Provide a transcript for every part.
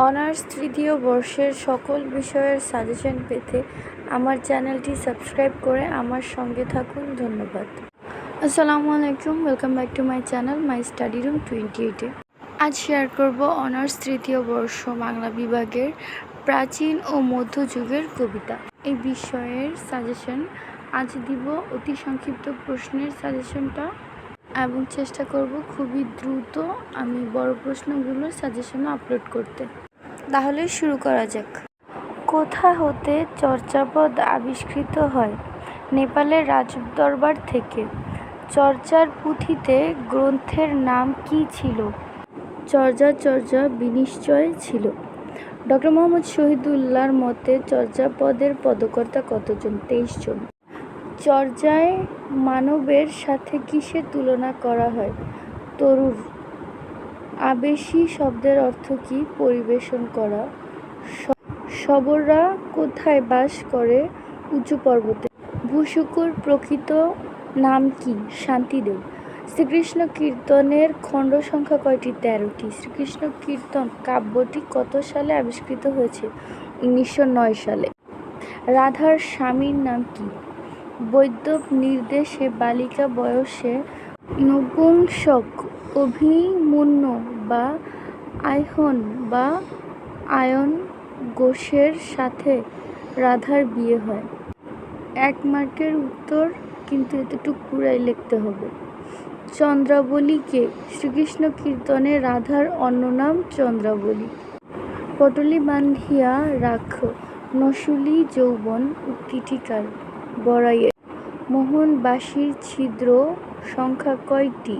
Honours তৃতীয় বর্ষের সকল বিষয়ের সাজেশন পেতে আমার চ্যানেলটি সাবস্ক্রাইব করে আমার সঙ্গে থাকুন। ধন্যবাদ। আসসালামু আলাইকুম, welcome back to my channel my study room 28-এ। আজ শেয়ার করব অনার্স তৃতীয় বর্ষ বাংলা বিভাগের প্রাচীন ও মধ্যযুগের কবিতা এই বিষয়ের সাজেশন। আজ দিব অতি সংক্ষিপ্ত প্রশ্নের সাজেশনটা এবং চেষ্টা করব খুবই দ্রুত আমি বড় প্রশ্নগুলোর সাজেশনও আপলোড করতে। তাহলে শুরু করা যাক। কোথা হতে চর্যাপদ আবিষ্কৃত হয়? নেপালের রাজদরবার থেকে। চর্যার পুঁথিতে গ্রন্থের নাম কি ছিল? চর্যা বিনিশ্চয় ছিল। ডক্টর মোহাম্মদ শহীদুল্লাহর মতে চর্যাপদের পদকর্তা কতজন? 23 জন। চর্যায় মানবের সাথে কিসের তুলনা করা হয়? তরুর। আবেশী শব্দের অর্থ কি? পরিবেশন করা। শবররা কোথায় বাস করে? উঁচু পর্বতে। ভূশুকুর প্রকৃত নাম কি? শান্তিদেব। শ্রীকৃষ্ণ কীর্তনের খণ্ড সংখ্যা কয়টি? 13টি। শ্রীকৃষ্ণ কীর্তন কাব্যটি কত সালে আবিষ্কৃত হয়েছে? 1909 সালে। রাধার স্বামীর নাম কি? বৈদ্যব নির্দেশে বালিকা বয়সে নপুংসক অভিমন্যু বা আইহন বা আয়ন ঘোষের সাথে রাধার বিয়ে হয়। 1 মার্কের উত্তর, কিন্তু এতটুকু পুরাই লিখতে হবে। চন্দ্রাবলী কে? শ্রীকৃষ্ণ কীর্তনে রাধার অন্য নাম চন্দ্রাবলী। পটলি বান্ধিয়া রাখ নশুলি যৌবন উক্তিটি কার? বড়াইয়ের। মোহন বাঁশির ছিদ্র সংখ্যা কয়টি?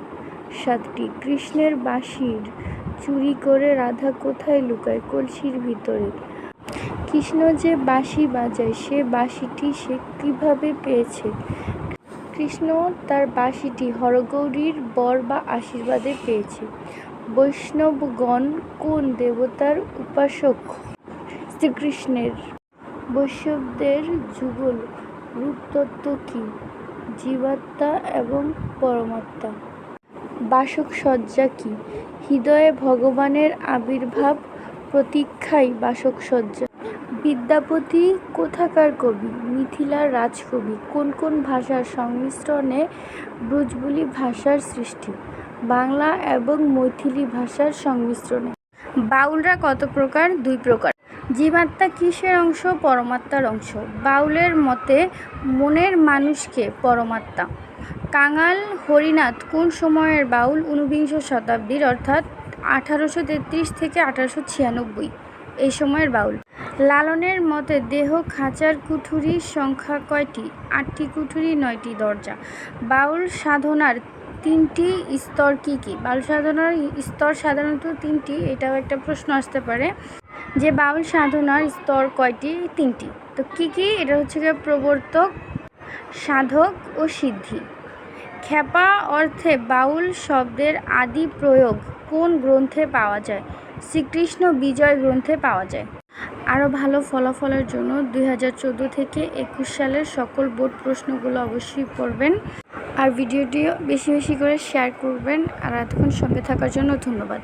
7টি। কৃষ্ণের বাঁশির চুরি করে রাধা কোথায় লুকায়? কলসির ভিতরে। কৃষ্ণ যে বাঁশি বাজায় সে বাঁশিটি সে কিভাবে পেয়েছে? কৃষ্ণ তার বাঁশিটি হরগৌরীর বর বা আশীর্বাদে পেয়েছে। বৈষ্ণবগণ কোন দেবতার উপাসক? শ্রীকৃষ্ণের। বৈষ্ণবদের যুগল রূপতত্ত্ব কি? জীবাত্মা এবং পরমাত্মা। বাসক সজ্জা কি? হৃদয়ে ভগবানের আবির্ভাব প্রতীক্ষাই বাসক সজ্জা। বিদ্যাপতি কোথাকার কবি? মিথিলার রাজকবি। কোন কোন ভাষার সংমিশ্রণে ব্রজবুলি ভাষার সৃষ্টি? বাংলা এবং মৈথিলি ভাষার সংমিশ্রণে। বাউলরা কত প্রকার? 2 প্রকার। জীবাত্মা কিসের অংশ? পরমাত্মার অংশ। বাউলের মতে মনের মানুষকে পরমাত্মা। কাঙাল হরিনাথ কোন সময়ের বাউল? 19বিংশ শতাব্দীর, অর্থাৎ 1833 থেকে 1896 এই সময়ের বাউল। লালনের মতে দেহ খাঁচার কুঠুরির সংখ্যা কয়টি? 8টি কুঠুরি, 9টি দরজা। বাউল সাধনার 3টি স্তর কি কি? বাউল সাধনার স্তর সাধারণত 3টি। এটাও একটা প্রশ্ন আসতে পারে যে বাউল সাধনার স্তর কয়টি? 3টি। তো কি কি? এটা হচ্ছে প্রবর্তক, সাধক ও সিদ্ধি। খেপা অর্থে বাউল শব্দের আদি প্রয়োগ কোন গ্রন্থে পাওয়া যায়? শ্রীকৃষ্ণ বিজয় গ্রন্থে পাওয়া যায়। আরও ভালো ফলাফলের জন্য 2014 থেকে 21 সালের সকল বোর্ড প্রশ্নগুলো অবশ্যই পড়বেন আর ভিডিওটি বেশি বেশি করে শেয়ার করবেন। আর এতক্ষণ সঙ্গে থাকার জন্য ধন্যবাদ।